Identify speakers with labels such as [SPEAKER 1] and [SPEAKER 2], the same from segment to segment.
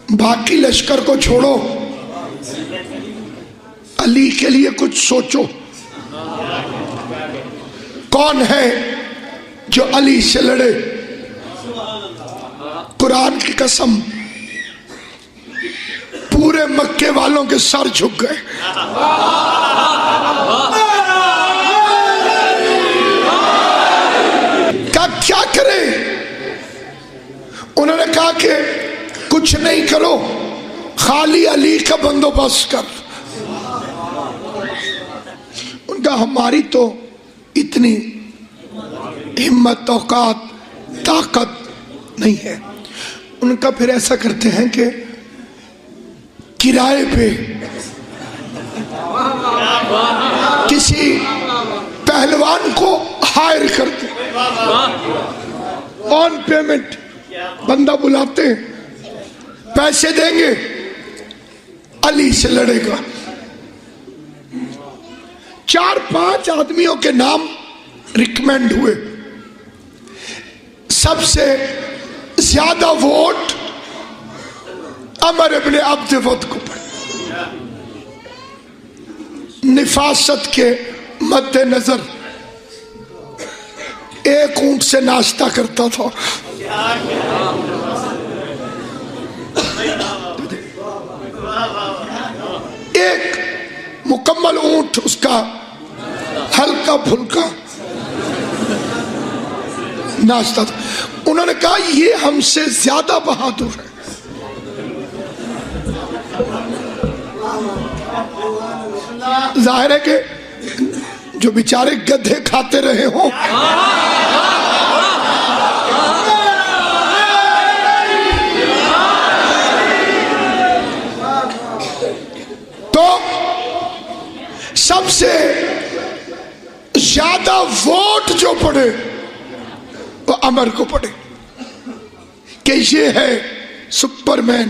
[SPEAKER 1] बाकी लश्कर को छोड़ो, अली के लिए कुछ सोचो। कौन है जो अली से लड़े? कुरान की कसम, पूरे मक्के वालों के सर झुक गए। क्या करें? उन्होंने कहा कि कुछ नहीं करो, खाली अली का बंदोबस्त कर। उनका हमारी तो इतनी हिम्मत, औकात, ताकत नहीं है। उनका फिर ऐसा करते हैं कि किराए पे किसी पहलवान को हायर करते, ऑन पेमेंट बंदा बुलाते हैं, पैसे देंगे, अली से लड़ेगा। 4-5 आदमियों के नाम रिकमेंड हुए। सबसे ज्यादा वोट अमर इब्ने अब्द वद को पड़े। निफासत के मद्देनजर एक ऊंट से नाश्ता करता था। एक मुकम्मल ऊंट उसका हल्का फुल्का नाश्ता था। उन्होंने कहा ये हमसे ज्यादा बहादुर है। जाहिर है कि जो बेचारे गधे खाते रहे हो, तो सबसे ज्यादा वोट जो पड़े वो अमर को पड़े कि ये है सुपरमैन,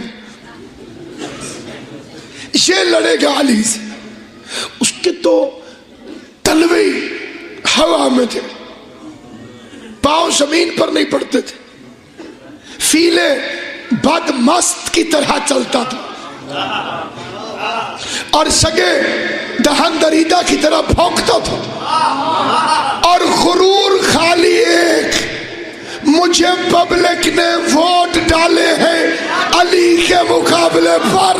[SPEAKER 1] ये लड़ेगा अली से। उसके तो तलवे हवा में थे, पांव जमीन पर नहीं पड़ते थे, फीले बदमस्त की तरह चलता था और सगे दहन दरीदा की तरह भौंकता था। और गुरूर खाली एक, मुझे पब्लिक ने वोट डाले हैं अली के मुकाबले पर,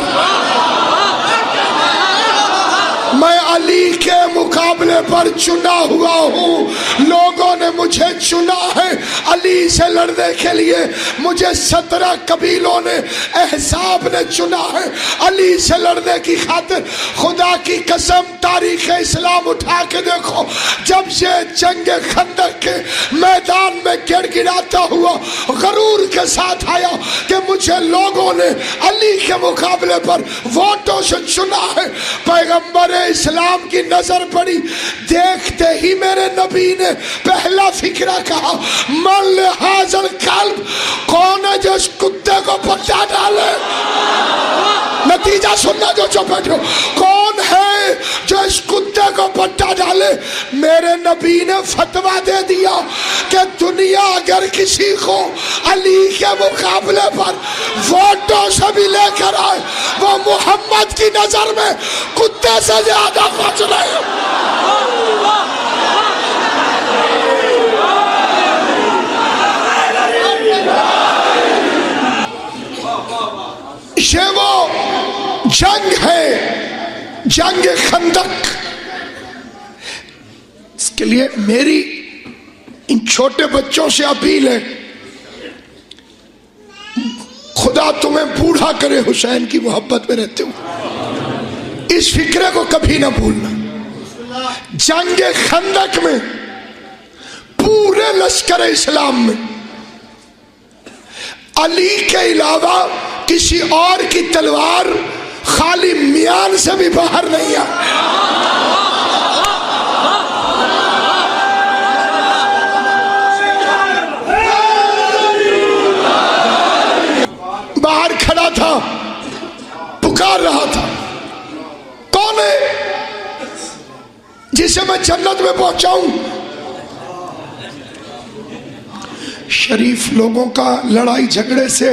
[SPEAKER 1] मैं अली के मुकाबले पर चुना हुआ हूँ। लोगों ने मुझे चुना है अली से लड़ने के लिए। मुझे 17 कबीलों ने, अहसाब ने चुना है अली से लड़ने की खातिर। खुदा की कसम, तारीख इस्लाम उठा के देखो, जब से जंग खंदक के मैदान में गिड़गिड़ाता हुआ गरूर के साथ आया कि मुझे लोगों ने अली के मुकाबले पर वोटों से चुना है, पैगंबर इस्लाम की नजर पड़ी। देखते ही मेरे नबी ने पहला फिक्रा कहा, मन हाजर कल्ब, कौन है जो इस कुत्ते को पट्टा डाले? नतीजा सुनना जो चुप बैठो, कौन है जो इस कुत्ते को पट्टा डाले? मेरे नबी ने फतवा दे दिया कि दुनिया अगर किसी को अली के मुकाबले पर वोटों से भी लेकर आए, वो मोहम्मद की नजर में कुत्ते से ज्यादा कुछ नहीं। ये वो जंग है, जंग खंदक। इसके लिए मेरी इन छोटे बच्चों से अपील है, खुदा तुम्हें बूढ़ा करे हुसैन की मोहब्बत में रहते हो। इस फिक्रे को कभी ना भूलना। जंग खंदक में पूरे लश्कर इस्लाम में अली के अलावा किसी और की तलवार खाली मियान से भी बाहर नहीं आई। बाहर खड़ा था, पुकार रहा था, कौन है जिसे मैं जन्नत में पहुंचाऊं? शरीफ लोगों का लड़ाई झगड़े से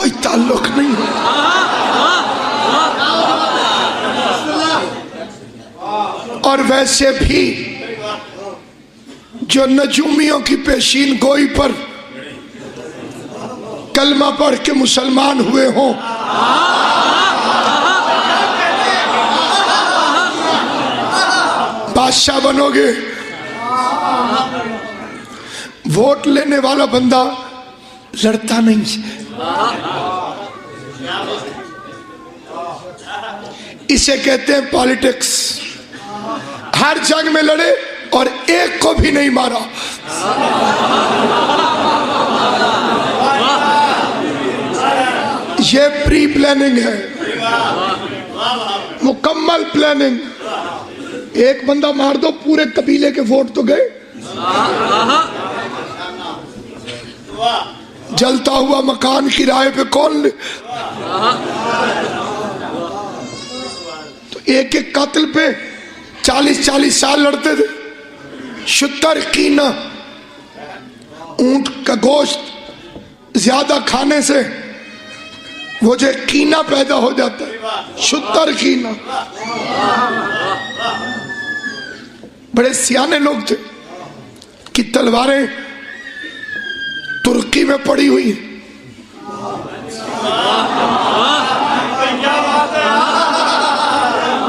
[SPEAKER 1] कोई ताल्लुक नहीं है। और वैसे भी जो नजूमियों की पेशीन गोई पर कलमा पढ़ के मुसलमान हुए हों, बादशाह बनोगे। वोट लेने वाला बंदा लड़ता नहीं, इसे कहते हैं पॉलिटिक्स। हर जंग में लड़े और एक को भी नहीं मारा। ये प्री प्लानिंग है, मुकम्मल प्लानिंग। एक बंदा मार दो, पूरे कबीले के वोट तो गए। जलता हुआ मकान किराए पे कौन ले? तो एक एक कातिल पे 40-40 साल लड़ते थे। शुतर कीना, ऊंट का गोश्त ज्यादा खाने से वो जो कीना पैदा हो जाता है, शुतर कीना। बड़े सियाने लोग थे कि तलवारें तुर्की में पड़ी हुई हैं।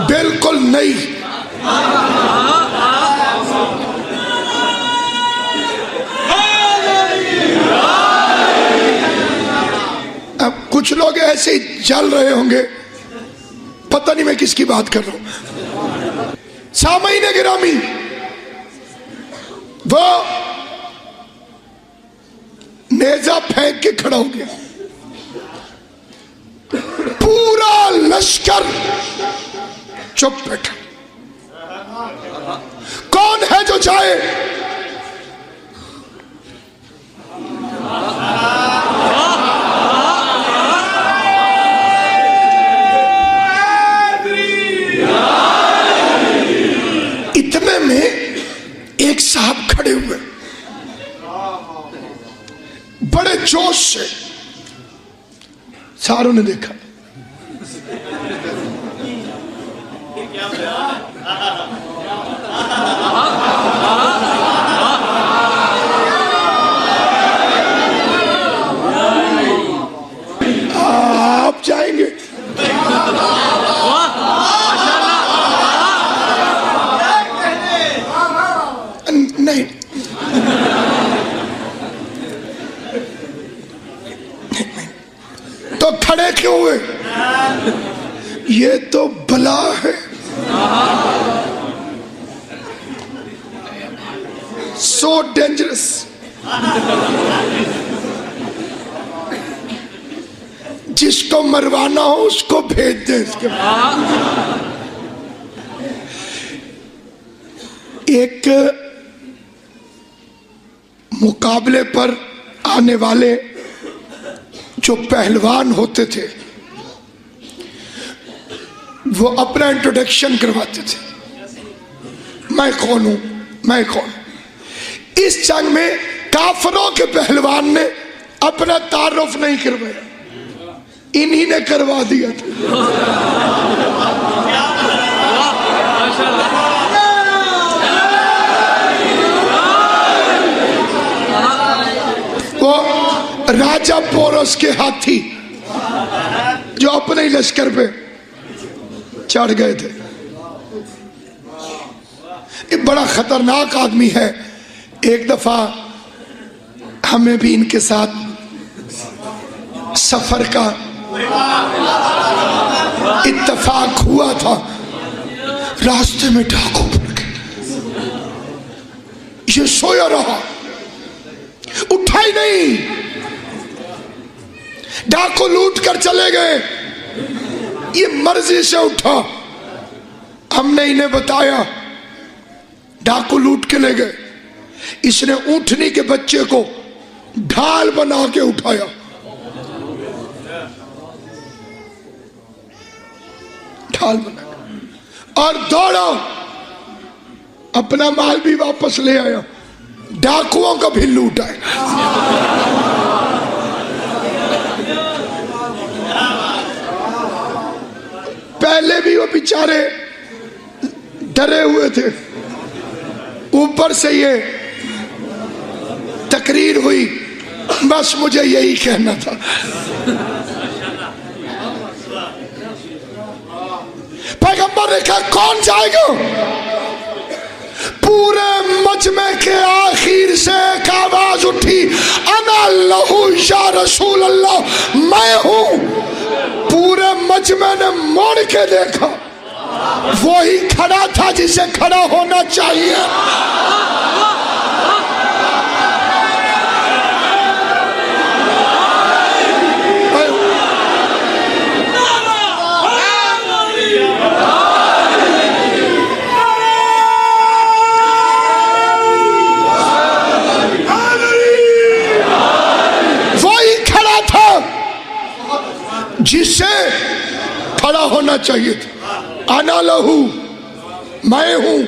[SPEAKER 1] बिल्कुल नहीं। अब कुछ लोग ऐसे ही चल रहे होंगे, पता नहीं मैं किसकी बात कर रहा हूं। सामईन गिरामी, वो नेजा फेंक के खड़ा हो गया। पूरा लश्कर चुप बैठा। कौन है जो जाए? इतने में एक साहब खड़े हुए, बड़े जोश से। सारों ने देखा, आप जाएंगे? नहीं, तो खड़े क्यों हुए? ये तो बला है। So dangerous. जिसको मरवाना हो उसको भेज दे। इसके एक मुकाबले पर आने वाले जो पहलवान होते थे, वो अपना इंट्रोडक्शन करवाते थे। मैं कौन हूं, मैं कौन। इस जंग में काफरों के पहलवान ने अपना तारुफ नहीं करवाया, इन्हीं ने करवा दिया था। वो राजा पोरस के हाथी जो अपने ही लश्कर पे चढ़ गए थे। ये बड़ा खतरनाक आदमी है। एक दफा हमें भी इनके साथ सफर का इत्तेफाक हुआ था। रास्ते में डाकू पड़ गए, ये सोया रहा, उठा ही नहीं। डाकू लूट कर चले गए, ये मर्जी से उठा। हमने इन्हें बताया, डाकू लूट के ले गए। इसने ऊँटनी के बच्चे को ढाल बना के उठाया, ढाल बना के, और दौड़ा। अपना माल भी वापस ले आया, डाकुओं का भी लूट आया। भी वो बेचारे डरे हुए थे। ऊपर से ये तकरीर हुई, बस मुझे यही कहना था। पैगंबर ने कहा कौन जाएगा? पूरे मजमे के आखिर से एक आवाज उठी, अना लहू या रसूल अल्लाह, मैं हूं। पूरे मजमे ने मोड़ के देखा, वही खड़ा था जिसे खड़ा होना चाहिए। जिससे खड़ा होना चाहिए था। अना लहू, मैं हूं,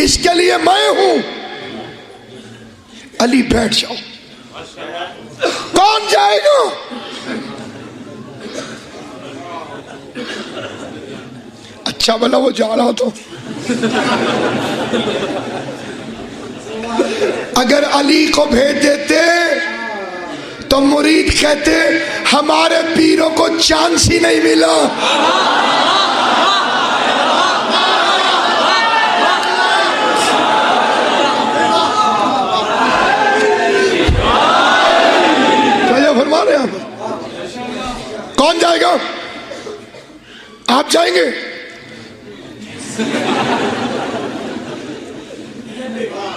[SPEAKER 1] इसके लिए मैं हूं। अली बैठ जाओ। कौन जाएगा? अच्छा भला वो जा रहा तो। अगर अली को भेज देते तो मुरीद कहते हमारे पीरों को चांस ही नहीं मिला। क्या फरमा रहे हैं आप? कौन जाएगा? आप जाएंगे?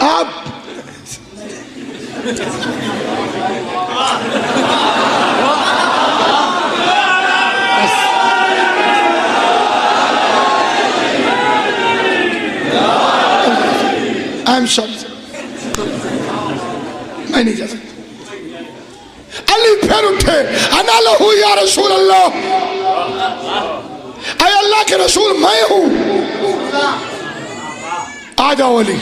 [SPEAKER 1] आप I'm sorry, मैं नहीं जा सकता। अली फिर उठे, अना लहू या रसूल अल्लाह, ऐ अल्लाह के रसूल मैं हूं। आ जाओ अली।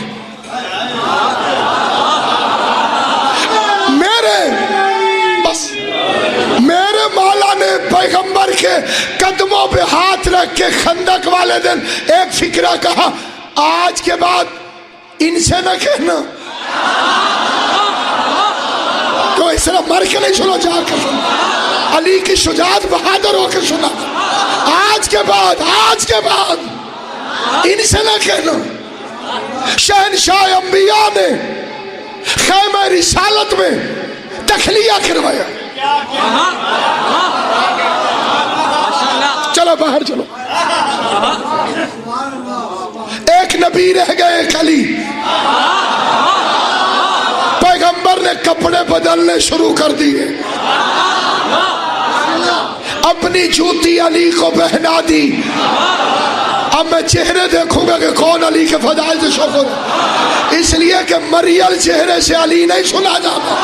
[SPEAKER 1] मेरे मौला ने पैगंबर के कदमों पे हाथ रख के खंदक वाले दिन एक फिक्रा कहा, आज के बाद इनसे न कहना। तो इस तरह मर के नहीं सुनो, जाकर सुनो। अली की शुजाअत बहादुर होकर सुना। आज के बाद इनसे न कहना। शहनशाह अंबिया ने खैमे रिसालत में तखलिया करवाया। चलो बाहर चलो। एक नबी रह गए, एक अली। पैगंबर ने कपड़े बदलने शुरू कर दिए, अपनी जूती अली को पहना दी। अब मैं चेहरे देखूंगा कि कौन अली के फजाइल से शौक, इसलिए कि मरियल चेहरे से अली नहीं सुना जाता।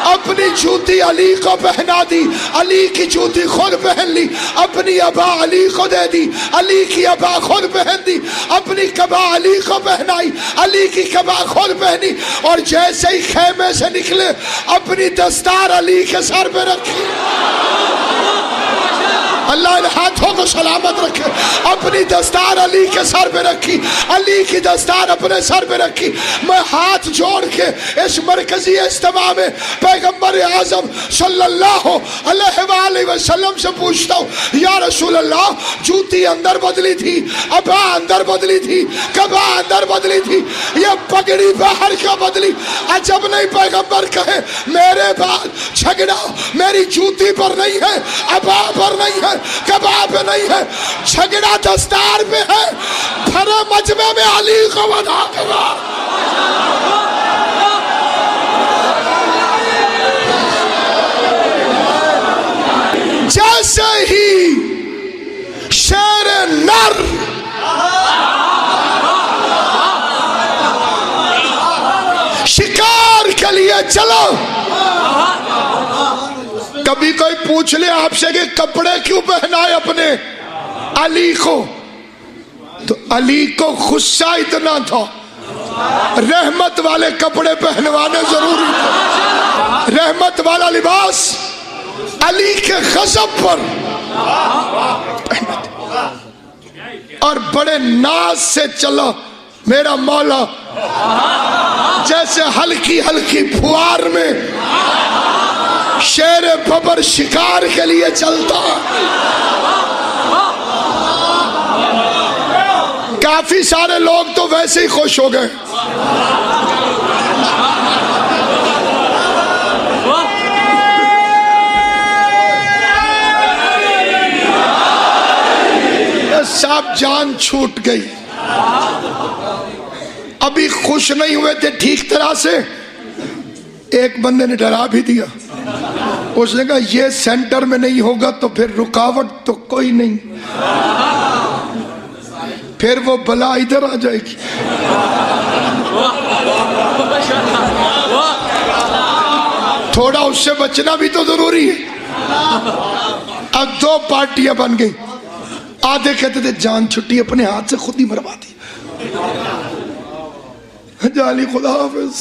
[SPEAKER 1] अपनी जूती अली को पहना दी, अली की जूती खुद पहन ली। अपनी अबा अली को दे दी, अली की अबा खुद पहन दी। अपनी कबा अली को पहनाई, अली की कबा खुद पहनी। और जैसे ही खेमे से निकले अपनी दस्तार अली के सर पे रखी। अल्लाह इन हाथों को सलामत रखे। अपनी दस्तार अली के सर पे रखी, अली की दस्तार अपने सर पे रखी। मैं हाथ जोड़ के इस मरकजी इज्तिमा में पैगंबर आज़म सल्लल्लाहु अलैहि वसल्लम से पूछता हूँ, या रसूल अल्लाह, जूती अंदर बदली थी, अबा अंदर बदली थी, कबा अंदर बदली थी, ये पगड़ी बाहर क्यों बदली? अजब नहीं पैगंबर कहे मेरे बाद झगड़ा मेरी जूती पर नहीं है, अबा पर नहीं है, कबा पे नहीं है, झगड़ा दस्तार पे है। भरे मजमे में अली को बधा करा। जैसे ही शेर नर शिकार के लिए चलो। कभी कोई पूछ ले आपसे कि कपड़े क्यों पहनाए अपने अली को, तो अली को गुस्सा इतना था, रहमत वाले कपड़े पहनवाने जरूरी थे। रहमत वाला लिबास अली के गज़ब पर और बड़े नाज से चला मेरा मौला, जैसे हल्की हल्की फुआर में शेर बबर शिकार के लिए चलता। काफी सारे लोग तो वैसे ही खुश हो गए। साहब जान छूट गई, अभी खुश नहीं हुए थे ठीक तरह से। एक बंदे ने डरा भी दिया, उसने कहा ये सेंटर में नहीं होगा तो फिर रुकावट तो कोई नहीं, फिर वो बला इधर आ जाएगी। थोड़ा उससे बचना भी तो जरूरी है। अब दो पार्टियां बन गई, आधे कहते थे जान छुट्टी, अपने हाथ से खुद ही मरवा दी, जाली खुदा हाफिज,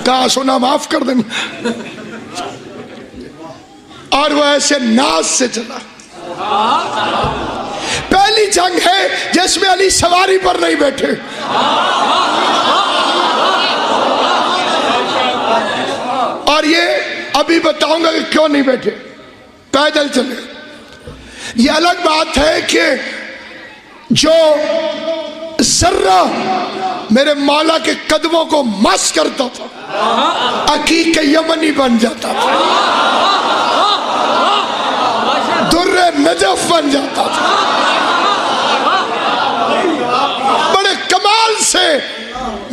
[SPEAKER 1] कहा सोना माफ कर देना। और वो ऐसे नाज से चला। पहली जंग है जिसमें अली सवारी पर नहीं बैठे। और ये अभी बताऊंगा कि क्यों नहीं बैठे, पैदल चले। ये अलग बात है कि जो जर्रा मेरे मौला के कदमों को मस करता था, अकीक यमनी बन जाता था, दुर्रे नजफ बन जाता था। बड़े कमाल से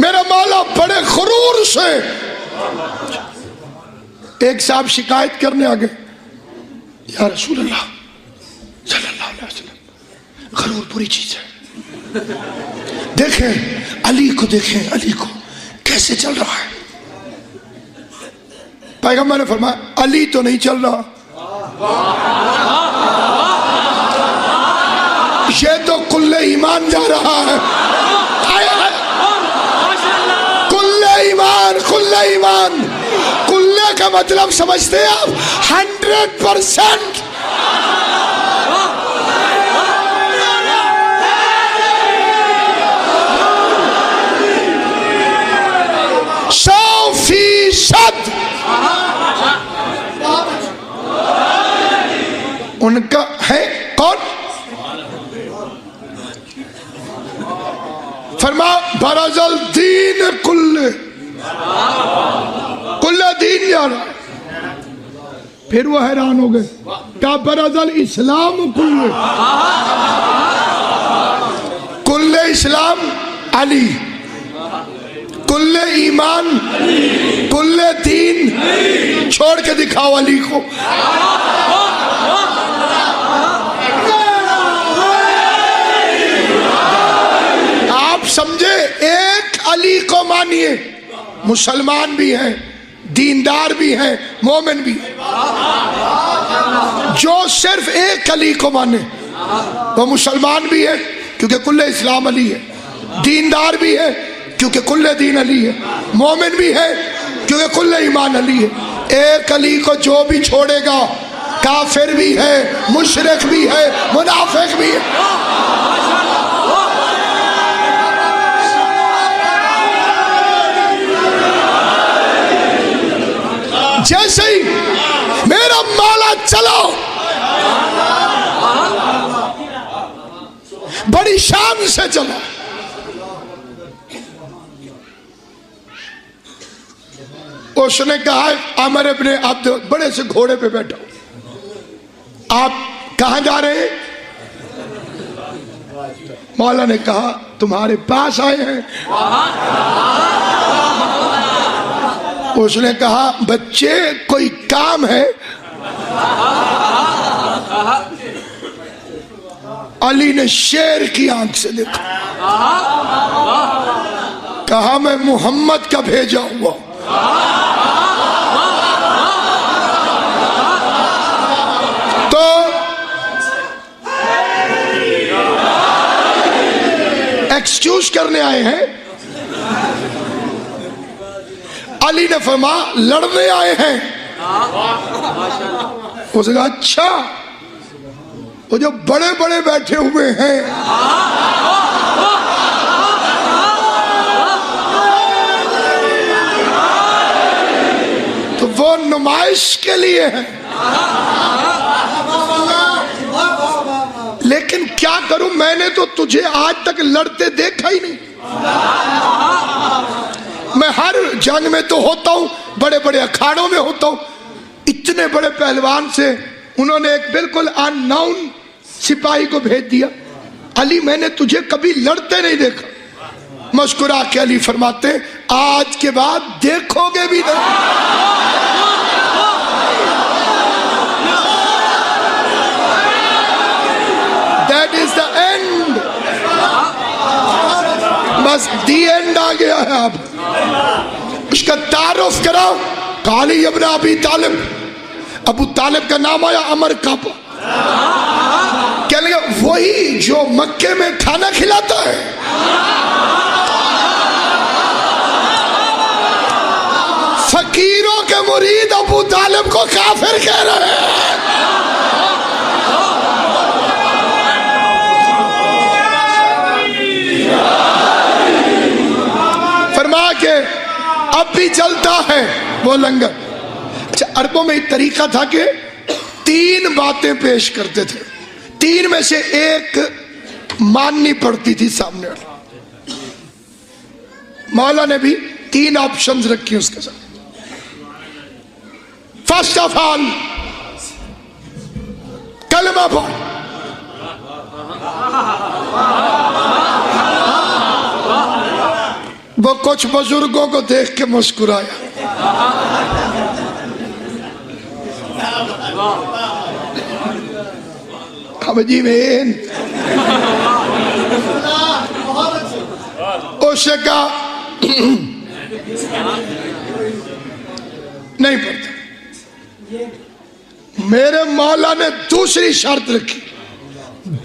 [SPEAKER 1] मेरा मौला, बड़े खुरूर से। एक साहब शिकायत करने आ गए, या रसूल अल्लाह सल्लल्लाहु अलैहि वसल्लम, खरूर बुरी चीज है, देखें अली को, देखें अली को कैसे चल रहा है। पैगंबर ने फरमाया अली तो नहीं चल रहा, ये तो कुल्ले ईमान जा रहा है। कुल्ले ईमान, कुल्ले ईमान, कुल्ले का मतलब समझते हैं आप? 100%। उनका है कौन? फरमा बरजल दीन कुल्ले, कुल्ले दीन जा रहा है। फिर वो हैरान हो गए, क्या बरजल इस्लाम कुल्ले, कुल्ले इस्लाम अली, कुल्ले ईमान, कुल्ले दीन, छोड़ के दिखाओ अली को। आप समझे, एक अली को मानिए, मुसलमान भी हैं, दीनदार भी हैं, मोमिन भी हैं। जो सिर्फ एक अली को माने वो मुसलमान भी है क्योंकि कुल्ले इस्लाम अली है, दीनदार भी है क्योंकि कुल्ले दीन अली है, मोमिन भी है क्योंकि कुल्ले ईमान अली है। एक अली को जो भी छोड़ेगा काफिर भी है, मुशरिक भी है, मुनाफिक भी है। जैसे ही मेरा मौला चला, बड़ी शान से चला, उसने कहा अमर इब्ने अब्द, बड़े से घोड़े पे बैठा, आप कहां जा रहे हैं? मौला ने कहा तुम्हारे पास आए हैं। उसने कहा बच्चे कोई काम है? अली ने शेर की आंख से देखा, कहा मैं मोहम्मद का भेजा हुआ। तो एक्सक्यूज करने आए हैं? अली ने फरमा लड़ने आए हैं। उसने कहा अच्छा, वो जो बड़े बड़े बैठे हुए हैं, तो वो नुमाइश के लिए है। लेकिन क्या करूं, मैंने तो तुझे आज तक लड़ते देखा ही नहीं। मैं हर जंग में तो होता हूं, बड़े बड़े अखाड़ों में होता हूं। इतने बड़े पहलवान से उन्होंने एक बिल्कुल अननोन सिपाही को भेज दिया, अली मैंने तुझे कभी लड़ते नहीं देखा। मुस्कुरा के अली फरमाते, आज के बाद देखोगे भी नहीं। That is the end। बस दी एंड आ गया है। अब उसका तारुफ कराओ। काली इब्न अबी तालिब, अबू तालिब का नाम आया, अमर कापा। क्या लगा, वही जो मक्के में खाना खिलाता है। फकीरों के मुरीद अबू तालिब को काफिर कह रहे हैं। फरमा के अब भी चलता है वो लंगर। अच्छा, अरबों में एक तरीका था कि 3 बातें पेश करते थे, 3 में से एक माननी पड़ती थी सामने वाले। मौला ने भी 3 ऑप्शंस रखी उसके साथ। फर्स्ट ऑफ ऑल, कलमा पढ़। वो कुछ बुजुर्गों को देख के मुस्कुराया। अब जी में उससे कहा नहीं पड़ता। मेरे मौला ने दूसरी शर्त रखी,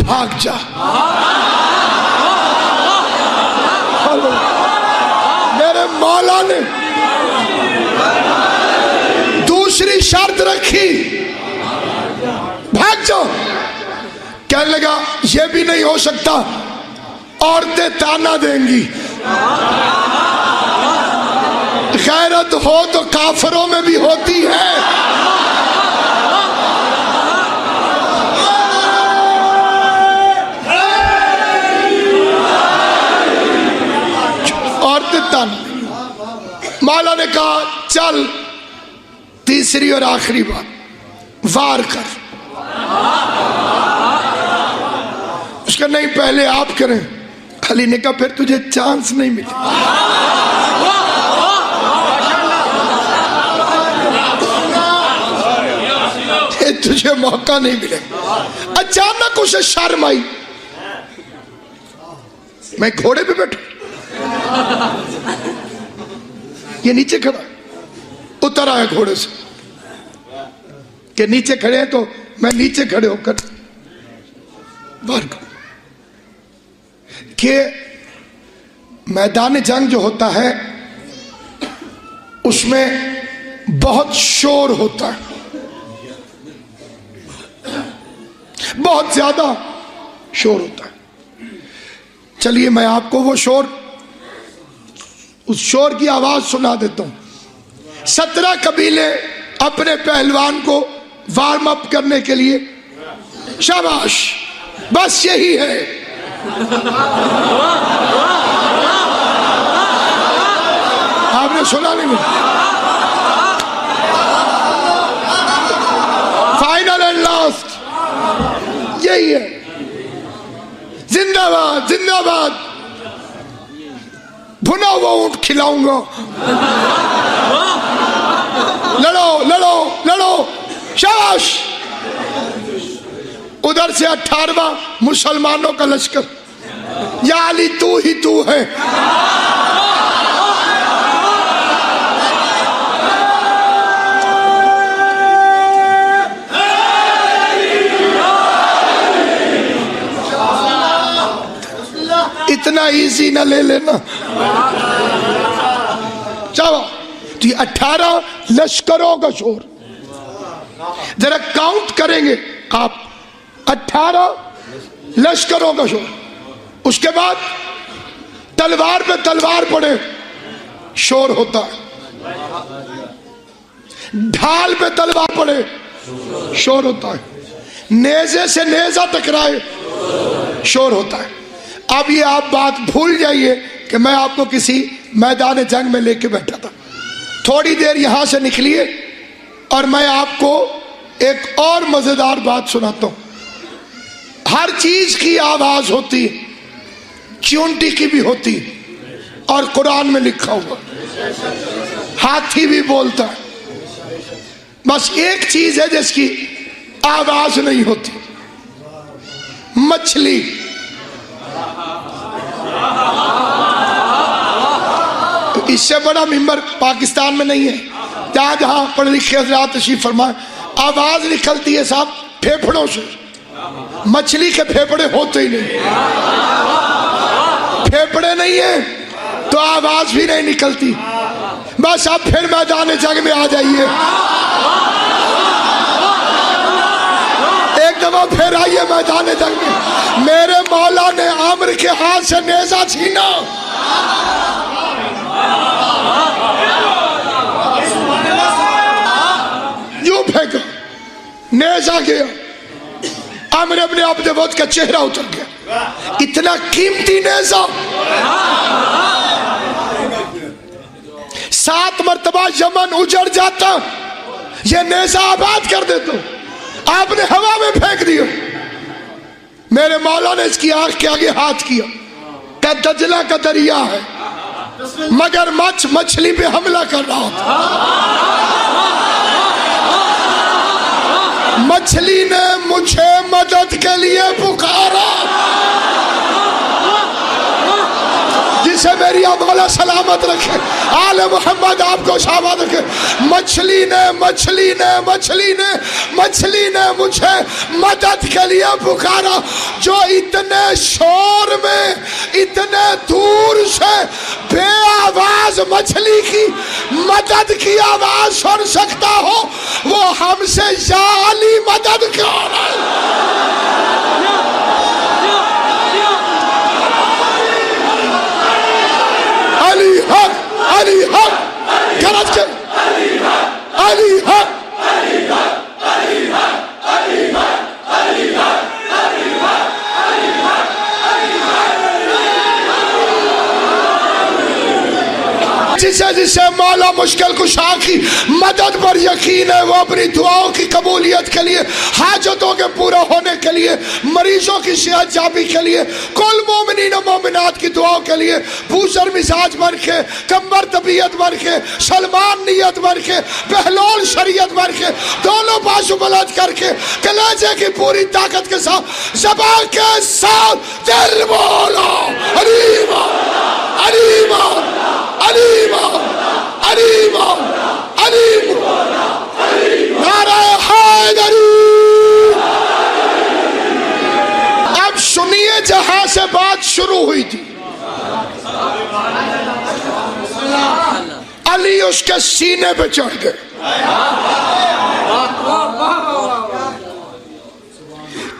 [SPEAKER 1] भाग जा। मेरे मौला ने दूसरी शर्त रखी, भाग जाओ। कहने लगा, ये भी नहीं हो सकता, औरतें ताना देंगी। गैरत हो तो काफिरों में भी होती है। औरतें ताना। मौला ने कहा, चल तीसरी और आखिरी बात, वार कर। उसका नहीं, पहले आप करें। अली ने कहा, फिर तुझे चांस नहीं मिलेगा। तुझे मौका नहीं मिलेगा। अचानक उसे शर्म आई, मैं घोड़े पे बैठा, ये नीचे खड़ा, उतर आया घोड़े से कि नीचे खड़े हैं, तो मैं नीचे खड़े होकर बाहर कि मैदान जंग जो होता है उसमें बहुत शोर होता है, बहुत ज्यादा शोर होता है। चलिए मैं आपको वो शोर, उस शोर की आवाज सुना देता हूं। 17 कबीले अपने पहलवान को वार्म अप करने के लिए, शाबाश, बस यही है। आपने सुना नहीं? फाइनल एंड लास्ट यही है। जिंदाबाद जिंदाबाद, भुना हुआ ऊंट खिलाऊंगा, लड़ो लड़ो लड़ो, शाबाश। उधर से 18वां मुसलमानों का लश्कर, या अली तू ही तू है। इतना इजी ना ले लेना। चलो, तो ये 18 लश्करों का शोर, जरा काउंट करेंगे आप, 18 लश्करों का शोर। उसके बाद तलवार पे तलवार पड़े शोर होता है, ढाल पे तलवार पड़े शोर होता है, नेज़े से नेज़ा टकराए शोर होता है। अब ये आप बात भूल जाइए कि मैं आपको किसी मैदान जंग में लेके बैठा था। थोड़ी देर यहां से निकलिए और मैं आपको एक और मजेदार बात सुनाता हूं। हर चीज की आवाज होती है, चूंटी की भी होती है, और कुरान में लिखा हुआ हाथी भी बोलता है। बस एक चीज है जिसकी आवाज नहीं होती, मछली। तो इससे बड़ा मिंबर पाकिस्तान में नहीं है। जहां जहां पढ़े लिखे हज़रात तशरीफ फरमाए, आवाज निकलती है साहब फेफड़ों से। मछली के फेफड़े होते ही नहीं, फेफड़े नहीं है तो आवाज भी नहीं निकलती। बस आप फिर मैदान जंग में आ जाइए, एक दफा फिर आइए मैदान जंग में। मेरे मौला ने आमिर के हाथ से नेज़ा छीना, यूं फेंका, नेज़ा गया, आमिर अपने अपने वक्त का चेहरा उतर गया। इतना कीमती नेज़ा 7 मरतबा यमन उजड़ जाता, ये नेज़ा आबाद कर देता, आपने हवा में फेंक दिया। मेरे मौला ने इसकी आंख के आगे हाथ किया, क्या दजला का दरिया है, मगर मछली पे हमला कर रहा था। मछली ने मुझे मदद के लिए पुकारा, जिसे मेरी मौला सलामत रखे, आले मोहम्मद आपको शाबाद रखे। मछली ने मुझे मदद के लिए पुकारा। जो इतने शोर में इतने दूर से बेआवाज मछली की मदद की आवाज सुन सकता हो, वो हमसे जाली मदद कौन है? अली हक, अली हक, गरज के अली हक, अली हक, अली हक, अली हक, अली हक, अली हक, अली हक, अली हक, अली हक। जिसे मौला मुश्किल कुशा की मदद पर यकीन है, वो अपनी दुआओं की कबूलियत के लिए, हाजतों के पूरा होने के लिए, मरीजों की सेहत जाबी के लिए, कुल मोमिनीन और मोमिनात की दुआओं के लिए बूसर मिजाज बन के, कम्बर तबीयत बन के, सलमान नियत बन के, बहलोल शरीयत बन के, दोनों बाजू बुलंद करके कलेजे की पूरी ताकत के साथ ज़बान के साथ दिल बोलो अलीमा अलीमा अलीमा अलीमा अलीमा, नारा हैदरी। अब सुनिए जहां से बात शुरू हुई थी, अली उसके सीने पे चढ़ गए।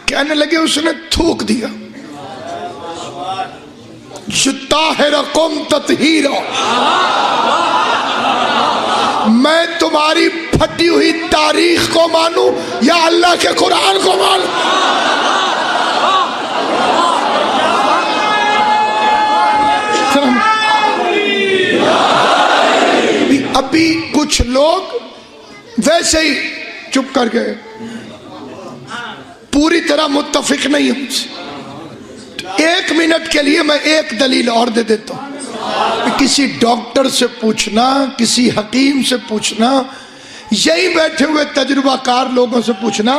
[SPEAKER 1] कहने लगे उसने थूक दिया, ताहिरकुम ततहीरा, मैं तुम्हारी फटी हुई तारीख को मानूं या अल्लाह के कुरान को मानूं? अभी कुछ लोग वैसे ही चुप कर गए, पूरी तरह मुत्तफिक नहीं हमसे। 1 मिनट के लिए मैं एक दलील और दे देता हूं। किसी डॉक्टर से पूछना, किसी हकीम से पूछना, यही बैठे हुए तजुर्बाकार लोगों से पूछना,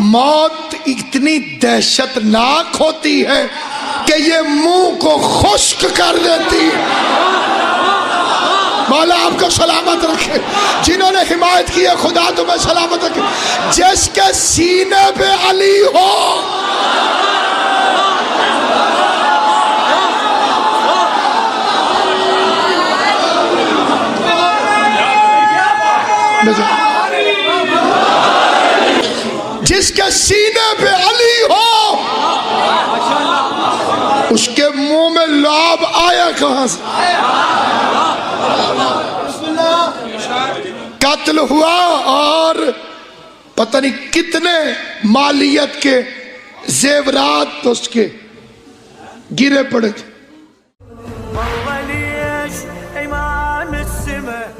[SPEAKER 1] मौत इतनी दहशतनाक होती है कि ये मुंह को खुश्क कर देती है। मौला आपको सलामत रखे, जिन्होंने हिमायत की है खुदा तुम्हें सलामत रखे। जिसके सीने पे अली हो, जिसके सीने पे अली हो उसके मुंह में लाभ आया कहां से? कत्ल हुआ और पता नहीं कितने मालियत के जेवरात तो उसके गिरे पड़े थे।